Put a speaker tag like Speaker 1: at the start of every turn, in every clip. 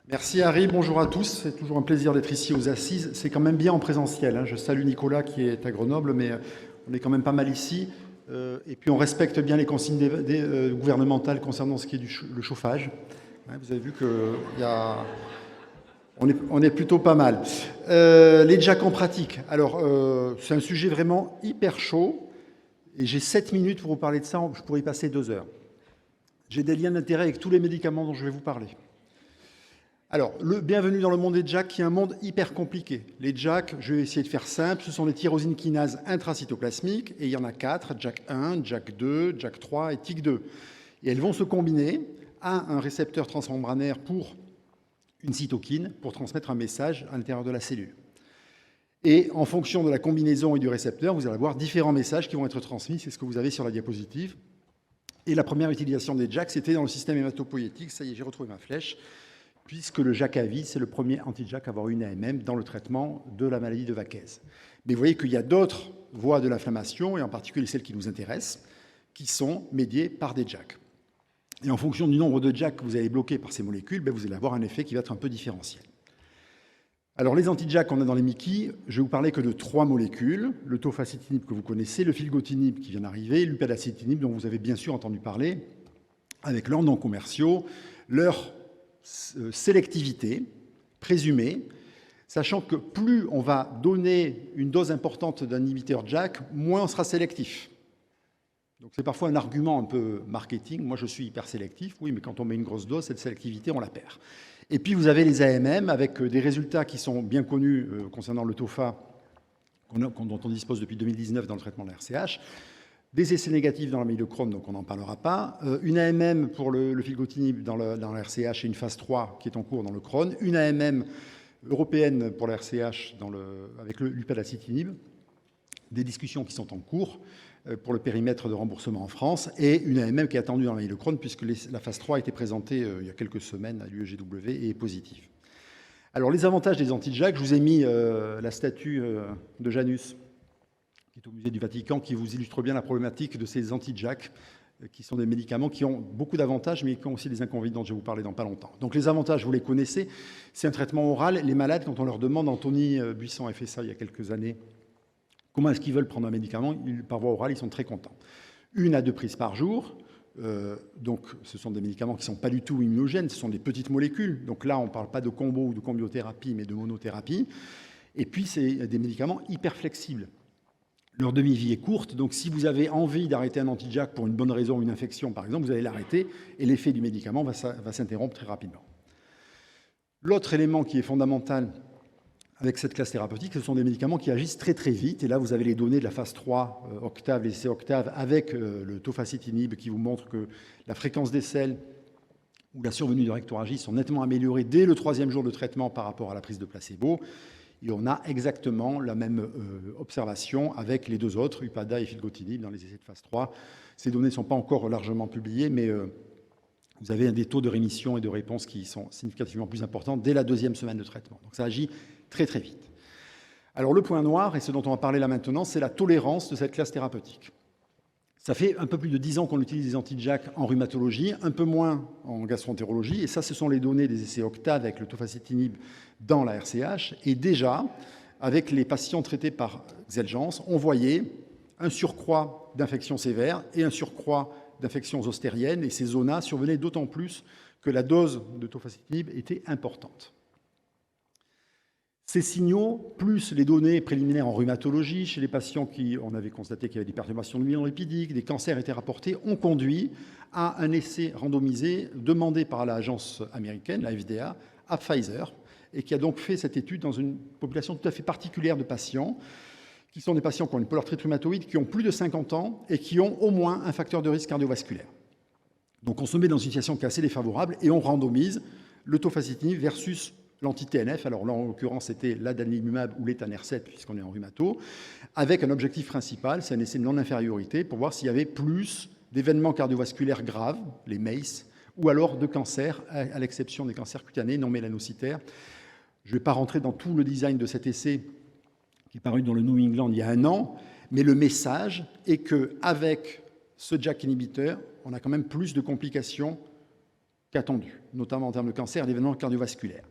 Speaker 1: Merci Harry, bonjour à tous. C'est toujours un plaisir d'être ici aux Assises. C'est quand même bien en présentiel, hein. Je salue Nicolas qui est à Grenoble, mais on est quand même pas mal ici. Et puis on respecte bien les consignes gouvernementales concernant ce qui est le chauffage. Hein, vous avez vu on est plutôt pas mal. Les jacks en pratique. Alors, c'est un sujet vraiment hyper chaud. Et j'ai 7 minutes pour vous parler de ça. Je pourrais y passer 2 heures. J'ai des liens d'intérêt avec tous les médicaments dont je vais vous parler. Alors, bienvenue dans le monde des JAK, qui est un monde hyper compliqué. Les JAK, je vais essayer de faire simple, ce sont des tyrosine kinases intracytoplasmiques, et il y en a 4, JAK1, JAK2, JAK3 et TYK2. Et elles vont se combiner à un récepteur transmembranaire pour une cytokine, pour transmettre un message à l'intérieur de la cellule. Et en fonction de la combinaison et du récepteur, vous allez avoir différents messages qui vont être transmis, c'est ce que vous avez sur la diapositive. Et la première utilisation des JAK, c'était dans le système hématopoïétique, ça y est, j'ai retrouvé ma flèche, puisque le Jakavi, c'est le premier anti-JAK à avoir une AMM dans le traitement de la maladie de Vaquez. Mais vous voyez qu'il y a d'autres voies de l'inflammation, et en particulier celles qui nous intéressent, qui sont médiées par des JAK. Et en fonction du nombre de JAK que vous allez bloquer par ces molécules, vous allez avoir un effet qui va être un peu différentiel. Alors les anti-JAK qu'on a dans les Mickey, je vais vous parler que de 3 molécules, le tofacitinib que vous connaissez, le filgotinib qui vient d'arriver, l'upadacitinib dont vous avez bien sûr entendu parler, avec leurs noms commerciaux, leur sélectivité présumée, sachant que plus on va donner une dose importante d'un inhibiteur JAK, moins on sera sélectif. Donc c'est parfois un argument un peu marketing. Moi, je suis hyper sélectif. Oui, mais quand on met une grosse dose, cette sélectivité, on la perd. Et puis, vous avez les AMM avec des résultats qui sont bien connus concernant le TOFA, dont on dispose depuis 2019 dans le traitement de la RCH. Des essais négatifs dans la maladie de Crohn, donc on n'en parlera pas. Une AMM pour le filgotinib dans la RCH et une phase 3 qui est en cours dans le Crohn. Une AMM européenne pour la RCH avec l'upadacitinib. Des discussions qui sont en cours pour le périmètre de remboursement en France. Et une AMM qui est attendue dans la maladie de Crohn puisque la phase 3 a été présentée il y a quelques semaines à l'UEGW et est positive. Alors les avantages des anti-JAK, je vous ai mis la statue de Janus qui est au musée du Vatican, qui vous illustre bien la problématique de ces anti-JAK, qui sont des médicaments qui ont beaucoup d'avantages, mais qui ont aussi des inconvénients dont je vais vous parler dans pas longtemps. Donc les avantages, vous les connaissez, c'est un traitement oral. Les malades, quand on leur demande, Anthony Buisson a fait ça il y a quelques années, comment est-ce qu'ils veulent prendre un médicament, par voie orale, ils sont très contents. 1 à 2 prises par jour, donc ce sont des médicaments qui ne sont pas du tout immunogènes, ce sont des petites molécules. Donc là, on ne parle pas de combo ou de combiothérapie, mais de monothérapie. Et puis, c'est des médicaments hyper flexibles. Leur demi-vie est courte, donc si vous avez envie d'arrêter un anti-JAK pour une bonne raison, une infection par exemple, vous allez l'arrêter et l'effet du médicament va s'interrompre très rapidement. L'autre élément qui est fondamental avec cette classe thérapeutique, ce sont des médicaments qui agissent très très vite. Et là, vous avez les données de la phase 3 Octave, l'essai Octave, avec le tofacitinib qui vous montre que la fréquence des selles ou la survenue de rectorragie sont nettement améliorées dès le 3e jour de traitement par rapport à la prise de placebo. Et on a exactement la même observation avec les 2 autres, Upada et filgotinib, dans les essais de phase 3. Ces données ne sont pas encore largement publiées, mais vous avez des taux de rémission et de réponse qui sont significativement plus importants dès la 2e semaine de traitement. Donc ça agit très très vite. Alors le point noir, et ce dont on va parler là maintenant, c'est la tolérance de cette classe thérapeutique. Ça fait un peu plus de 10 ans qu'on utilise les anti-JAK en rhumatologie, un peu moins en gastroentérologie, et ça, ce sont les données des essais Octave avec le tofacitinib dans la RCH. Et déjà, avec les patients traités par Xeljanz, on voyait un surcroît d'infections sévères et un surcroît d'infections zostériennes, et ces zonas survenaient d'autant plus que la dose de tofacitinib était importante. Ces signaux, plus les données préliminaires en rhumatologie, chez les patients qui, on avait constaté qu'il y avait des perturbations de l'union lipidique, des cancers étaient rapportés, ont conduit à un essai randomisé demandé par l'agence américaine, la FDA, à Pfizer, et qui a donc fait cette étude dans une population tout à fait particulière de patients, qui sont des patients qui ont une polyarthrite rhumatoïde, qui ont plus de 50 ans et qui ont au moins un facteur de risque cardiovasculaire. Donc on se met dans une situation qui est assez défavorable et on randomise le tofacitinib versus l'anti-TNF, alors là en l'occurrence c'était l'adalimumab ou l'étanercept puisqu'on est en rhumato, avec un objectif principal, c'est un essai de non-infériorité pour voir s'il y avait plus d'événements cardiovasculaires graves, les MACE, ou alors de cancers, à l'exception des cancers cutanés non mélanocytaires. Je ne vais pas rentrer dans tout le design de cet essai qui est paru dans le New England il y a 1 an, mais le message est qu'avec ce JAK inhibiteur, on a quand même plus de complications qu'attendu, notamment en termes de cancer et d'événements cardiovasculaires.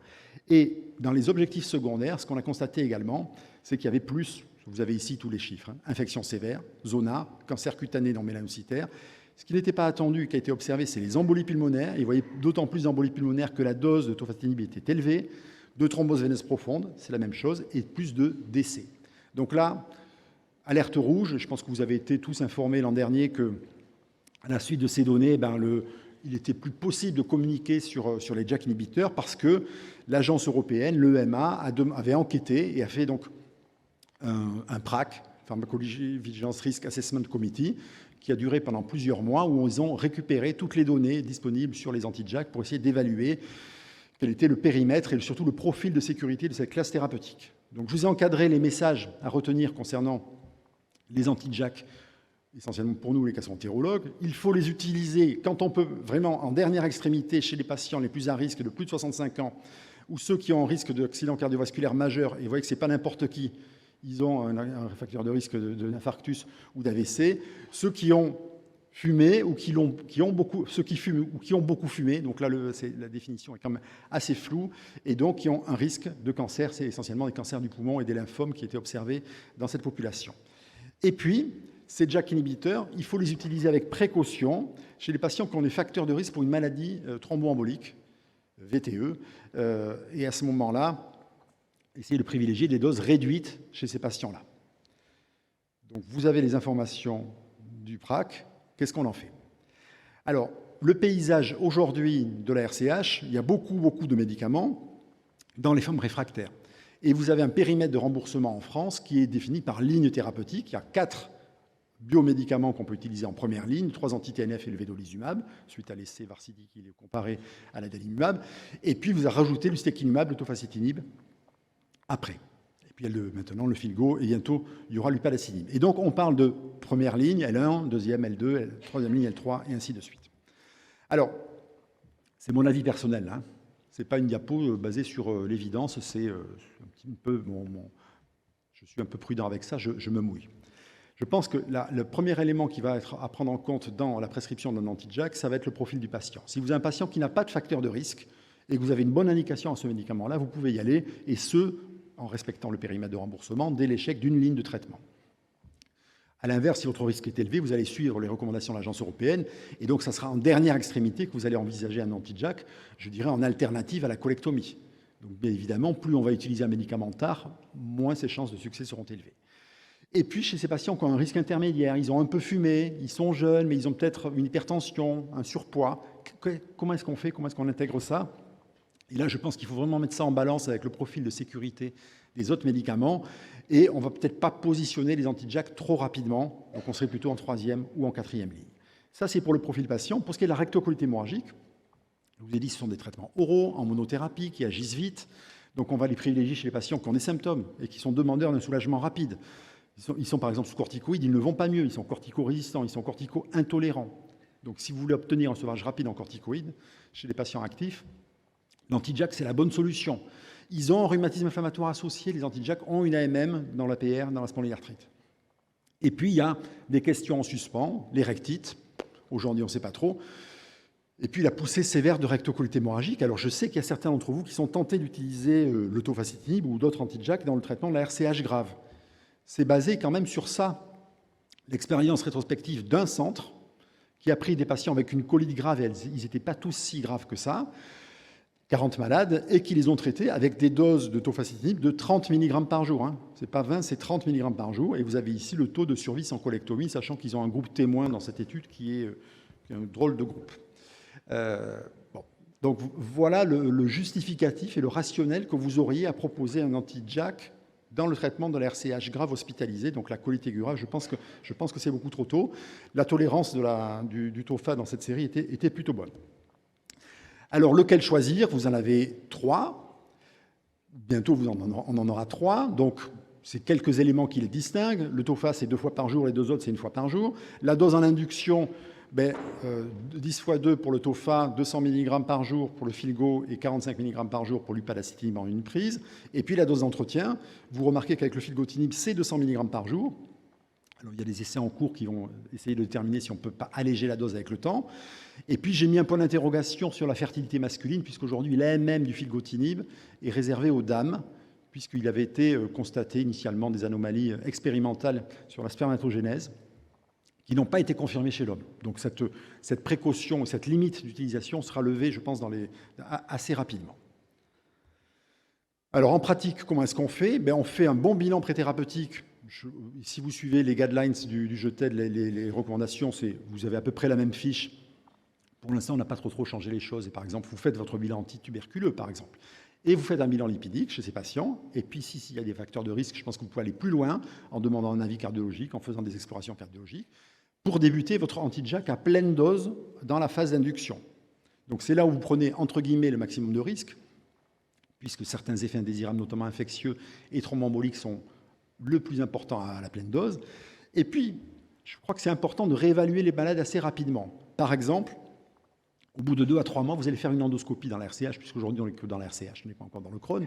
Speaker 1: Et dans les objectifs secondaires, ce qu'on a constaté également, c'est qu'il y avait plus, vous avez ici tous les chiffres, infections sévères, zona, cancer cutané non mélanocytaire. Ce qui n'était pas attendu, qui a été observé, c'est les embolies pulmonaires. Et vous voyez d'autant plus d'embolies pulmonaires que la dose de tofacitinib était élevée, de thrombose veineuse profonde, c'est la même chose, et plus de décès. Donc là, alerte rouge, je pense que vous avez été tous informés l'an dernier que, à la suite de ces données, il n'était plus possible de communiquer sur les JAK inhibiteurs parce que l'agence européenne, l'EMA, avait enquêté et a fait donc un PRAC, Pharmacovigilance Risk Assessment Committee, qui a duré pendant plusieurs mois, où ils ont récupéré toutes les données disponibles sur les anti-JAK pour essayer d'évaluer quel était le périmètre et surtout le profil de sécurité de cette classe thérapeutique. Donc je vous ai encadré les messages à retenir concernant les anti-JAK, essentiellement pour nous les gastroentérologues. Il faut les utiliser quand on peut, vraiment en dernière extrémité, chez les patients les plus à risque de plus de 65 ans ou ceux qui ont un risque d'accident cardiovasculaire majeur, et vous voyez que ce n'est pas n'importe qui, ils ont un facteur de risque d'infarctus ou d'AVC, ceux qui ont fumé ou ceux qui fument ou qui ont beaucoup fumé, donc là la définition est quand même assez floue, et donc qui ont un risque de cancer, c'est essentiellement des cancers du poumon et des lymphomes qui étaient observés dans cette population. Et puis, ces JAK inhibiteurs, il faut les utiliser avec précaution chez les patients qui ont des facteurs de risque pour une maladie thromboembolique, VTE, et à ce moment-là, essayer de privilégier des doses réduites chez ces patients-là. Donc, vous avez les informations du PRAC. Qu'est-ce qu'on en fait? Alors, le paysage aujourd'hui de la RCH, il y a beaucoup de médicaments dans les formes réfractaires. Et vous avez un périmètre de remboursement en France qui est défini par ligne thérapeutique. Il y a 4 biomédicaments qu'on peut utiliser en première ligne, 3 anti-TNF et le vedolizumab, suite à l'essai Varsidi qui est comparé à l'adalimumab. Et puis, vous avez rajouté le ustekinumab, le tofacitinib, après. Et puis maintenant le Filgo, et bientôt il y aura l'upadacitinib. Et donc on parle de première ligne, L1, deuxième, L2, troisième ligne, L3, et ainsi de suite. Alors, c'est mon avis personnel, hein. Ce n'est pas une diapo basée sur l'évidence, c'est un petit peu je suis un peu prudent avec ça, je me mouille. Je pense que le premier élément qui va être à prendre en compte dans la prescription d'un anti-JAK, ça va être le profil du patient. Si vous avez un patient qui n'a pas de facteur de risque et que vous avez une bonne indication à ce médicament-là, vous pouvez y aller, et ce, en respectant le périmètre de remboursement, dès l'échec d'une ligne de traitement. À l'inverse, si votre risque est élevé, vous allez suivre les recommandations de l'Agence européenne, et donc ça sera en dernière extrémité que vous allez envisager un anti-JAK, je dirais en alternative à la colectomie. Donc bien évidemment, plus on va utiliser un médicament tard, moins ses chances de succès seront élevées. Et puis chez ces patients qui ont un risque intermédiaire, ils ont un peu fumé, ils sont jeunes, mais ils ont peut-être une hypertension, un surpoids, comment est-ce qu'on fait, comment est-ce qu'on intègre ça? Et là, je pense qu'il faut vraiment mettre ça en balance avec le profil de sécurité des autres médicaments. Et on ne va peut-être pas positionner les anti-JAK trop rapidement. Donc, on serait plutôt en troisième ou en quatrième ligne. Ça, c'est pour le profil patient. Pour ce qui est de la rectocolite hémorragique, je vous ai dit que ce sont des traitements oraux, en monothérapie, qui agissent vite. Donc, on va les privilégier chez les patients qui ont des symptômes et qui sont demandeurs d'un soulagement rapide. Ils sont par exemple sous corticoïdes, ils ne vont pas mieux. Ils sont cortico-résistants, ils sont cortico-intolérants. Donc, si vous voulez obtenir un sauvage rapide en corticoïdes chez les patients actifs, l'anti-JAK, c'est la bonne solution. Ils ont un rhumatisme inflammatoire associé, les anti-JAK ont une AMM dans l'APR, dans la spondylarthrite. Et puis, il y a des questions en suspens, les rectites, aujourd'hui on ne sait pas trop, et puis la poussée sévère de rectocolite hémorragique. Alors je sais qu'il y a certains d'entre vous qui sont tentés d'utiliser le tofacitinib ou d'autres anti-JAK dans le traitement de la RCH grave. C'est basé quand même sur ça, l'expérience rétrospective d'un centre qui a pris des patients avec une colite grave, et ils n'étaient pas tous si graves que ça, 40 malades, et qui les ont traités avec des doses de tofacitinib de 30 mg par jour. Hein. Ce n'est pas 20, c'est 30 mg par jour. Et vous avez ici le taux de survie sans colectomie, sachant qu'ils ont un groupe témoin dans cette étude qui est un drôle de groupe. Bon. Donc voilà le justificatif et le rationnel que vous auriez à proposer un anti-JAK dans le traitement de la RCH grave hospitalisée, donc la colite aiguë grave. Je pense que c'est beaucoup trop tôt. La tolérance du tofa dans cette série était plutôt bonne. Alors, lequel choisir? Vous en avez 3. Bientôt, on en aura 3. Donc, c'est quelques éléments qui les distinguent. Le tofa, c'est 2 fois par jour. Les 2 autres, c'est 1 fois par jour. La dose en induction, 10 fois 2 pour le tofa, 200 mg par jour pour le Filgo et 45 mg par jour pour l'upadacitinib en une prise. Et puis, la dose d'entretien, vous remarquez qu'avec le filgotinib, c'est 200 mg par jour. Alors, il y a des essais en cours qui vont essayer de déterminer si on ne peut pas alléger la dose avec le temps. Et puis, j'ai mis un point d'interrogation sur la fertilité masculine, puisqu'aujourd'hui, l'AMM du filgotinib est réservé aux dames, puisqu'il avait été constaté initialement des anomalies expérimentales sur la spermatogénèse qui n'ont pas été confirmées chez l'homme. Donc, cette précaution, cette limite d'utilisation sera levée, je pense, assez rapidement. Alors, en pratique, comment est-ce qu'on fait? On fait un bon bilan préthérapeutique. Si vous suivez les guidelines du JETED, les recommandations, vous avez à peu près la même fiche. Pour l'instant, on n'a pas trop changé les choses. Et par exemple, vous faites votre bilan antituberculeux, par exemple. Et vous faites un bilan lipidique chez ces patients. Et puis, s'il y a des facteurs de risque, je pense que vous pouvez aller plus loin en demandant un avis cardiologique, en faisant des explorations cardiologiques, pour débuter votre anti-JAK à pleine dose dans la phase d'induction. Donc, c'est là où vous prenez, entre guillemets, le maximum de risque, puisque certains effets indésirables, notamment infectieux et thromboemboliques, sont le plus important à la pleine dose. Et puis, je crois que c'est important de réévaluer les malades assez rapidement. Par exemple, au bout de 2 à 3 mois, vous allez faire une endoscopie dans la RCH, puisqu'aujourd'hui, on n'est que dans la RCH, on n'est pas encore dans le Crohn.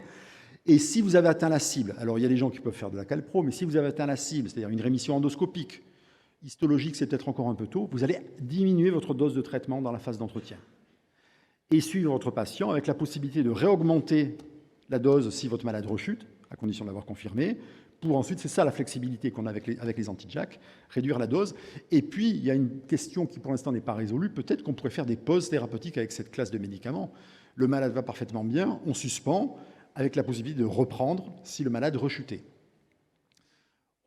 Speaker 1: Et si vous avez atteint la cible, alors il y a des gens qui peuvent faire de la calpro, mais si vous avez atteint la cible, c'est-à-dire une rémission endoscopique, histologique, c'est peut-être encore un peu tôt, vous allez diminuer votre dose de traitement dans la phase d'entretien. Et suivre votre patient avec la possibilité de réaugmenter la dose si votre malade rechute, à condition de l'avoir confirmé, pour ensuite, c'est ça la flexibilité qu'on a avec les anti-JAK, réduire la dose. Et puis, il y a une question qui pour l'instant n'est pas résolue, peut-être qu'on pourrait faire des pauses thérapeutiques avec cette classe de médicaments. Le malade va parfaitement bien, on suspend, avec la possibilité de reprendre si le malade rechutait.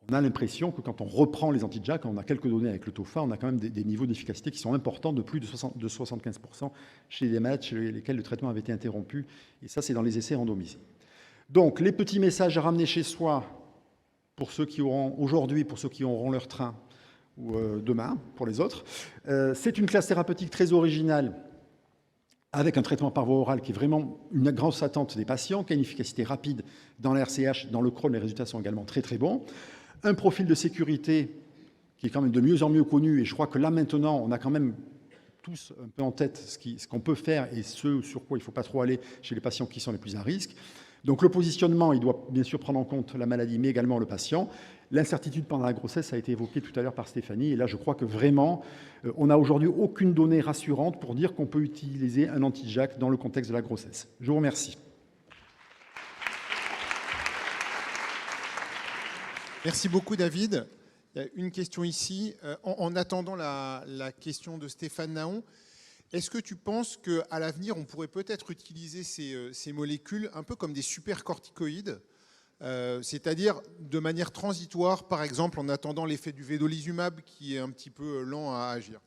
Speaker 1: On a l'impression que quand on reprend les anti-JAK, on a quelques données avec le TOFA, on a quand même des niveaux d'efficacité qui sont importants, de plus de 75% chez des malades chez lesquels le traitement avait été interrompu. Et ça, c'est dans les essais randomisés. Donc, les petits messages à ramener chez soi pour ceux qui auront aujourd'hui, pour ceux qui auront leur train, ou demain, pour les autres. C'est une classe thérapeutique très originale, avec un traitement par voie orale qui est vraiment une grosse attente des patients, qui a une efficacité rapide dans la RCH, dans le Crohn, les résultats sont également très très bons. Un profil de sécurité qui est quand même de mieux en mieux connu, et je crois que là maintenant, on a quand même tous un peu en tête ce qu'on peut faire et ce sur quoi il ne faut pas trop aller chez les patients qui sont les plus à risque. Donc le positionnement, il doit bien sûr prendre en compte la maladie, mais également le patient. L'incertitude pendant la grossesse a été évoquée tout à l'heure par Stéphanie, et là je crois que vraiment, on n'a aujourd'hui aucune donnée rassurante pour dire qu'on peut utiliser un anti-JAK dans le contexte de la grossesse. Je vous remercie.
Speaker 2: Merci beaucoup David. Il y a une question ici. En attendant la question de Stéphane Naon, est-ce que tu penses qu'à l'avenir, on pourrait peut-être utiliser ces molécules un peu comme des supercorticoïdes, c'est-à-dire de manière transitoire, par exemple en attendant l'effet du védolizumab qui est un petit peu lent à agir?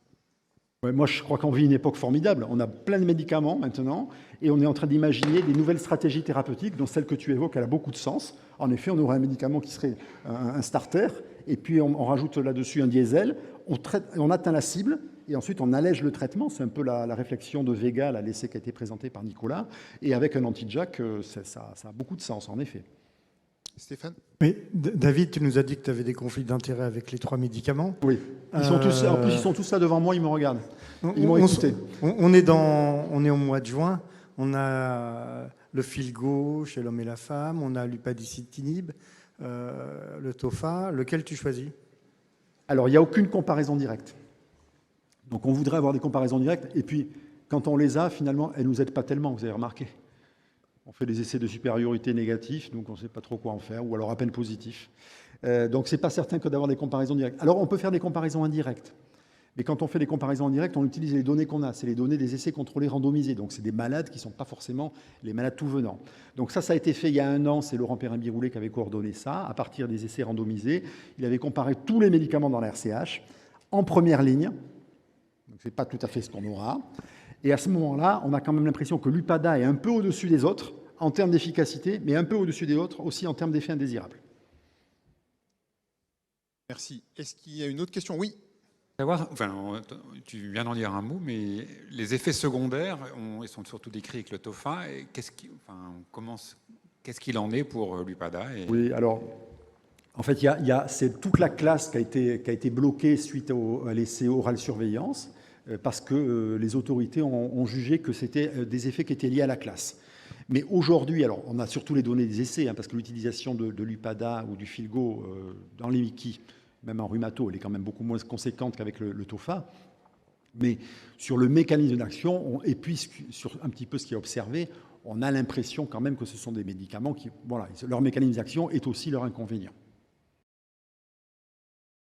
Speaker 1: Ouais, moi, je crois qu'on vit une époque formidable. On a plein de médicaments maintenant et on est en train d'imaginer des nouvelles stratégies thérapeutiques, dont celle que tu évoques, elle a beaucoup de sens. En effet, on aurait un médicament qui serait un starter et puis on rajoute là-dessus un diesel, on atteint la cible et ensuite on allège le traitement. C'est un peu la réflexion de Vega, l'essai qui a été présenté par Nicolas. Et avec un anti-JAK, ça a beaucoup de sens, en effet.
Speaker 2: Stéphane?
Speaker 3: Oui, David, tu nous as dit que tu avais des conflits d'intérêt avec les 3 médicaments.
Speaker 1: Oui. En plus, ils sont tous là devant moi, ils me regardent. Ils m'ont écouté.
Speaker 3: On est au mois de juin. On a le Filgo chez l'homme et la femme. On a l'upadacitinib, le TOFA. Lequel tu choisis?
Speaker 1: Alors, il n'y a aucune comparaison directe. Donc, on voudrait avoir des comparaisons directes. Et puis, quand on les a, finalement, elles ne nous aident pas tellement, vous avez remarqué. On fait des essais de supériorité négatifs, donc on ne sait pas trop quoi en faire, ou alors à peine positifs. Donc, ce n'est pas certain que d'avoir des comparaisons directes. Alors, on peut faire des comparaisons indirectes. Mais quand on fait des comparaisons indirectes, on utilise les données qu'on a. C'est les données des essais contrôlés randomisés. Donc, c'est des malades qui ne sont pas forcément les malades tout venant. Donc, ça a été fait il y a 1 an. C'est Laurent Perrin-Biroulet qui avait coordonné ça. À partir des essais randomisés, il avait comparé tous les médicaments dans la RCH en première ligne. Donc, ce n'est pas tout à fait ce qu'on aura. Et à ce moment-là, on a quand même l'impression que l'UPADA est un peu au-dessus des autres en termes d'efficacité, mais un peu au-dessus des autres aussi en termes d'effets indésirables.
Speaker 2: Merci. Est-ce qu'il y a une autre question? Oui.
Speaker 4: Tu viens d'en dire un mot, mais les effets secondaires, ils sont surtout décrits avec le TOFA. Qu'est-ce qu'il en est pour l'UPADA?
Speaker 1: Oui, alors, en fait, c'est toute la classe qui a été bloquée suite à l'essai oral surveillance, parce que les autorités ont jugé que c'était des effets qui étaient liés à la classe. Mais aujourd'hui, alors on a surtout les données des essais, parce que l'utilisation de l'UPADA ou du Filgo dans les wikis même en rhumato, elle est quand même beaucoup moins conséquente qu'avec le TOFA. Mais sur le mécanisme d'action, et puis sur un petit peu ce qui est observé, on a l'impression quand même que ce sont des médicaments qui, voilà, leur mécanisme d'action est aussi leur inconvénient.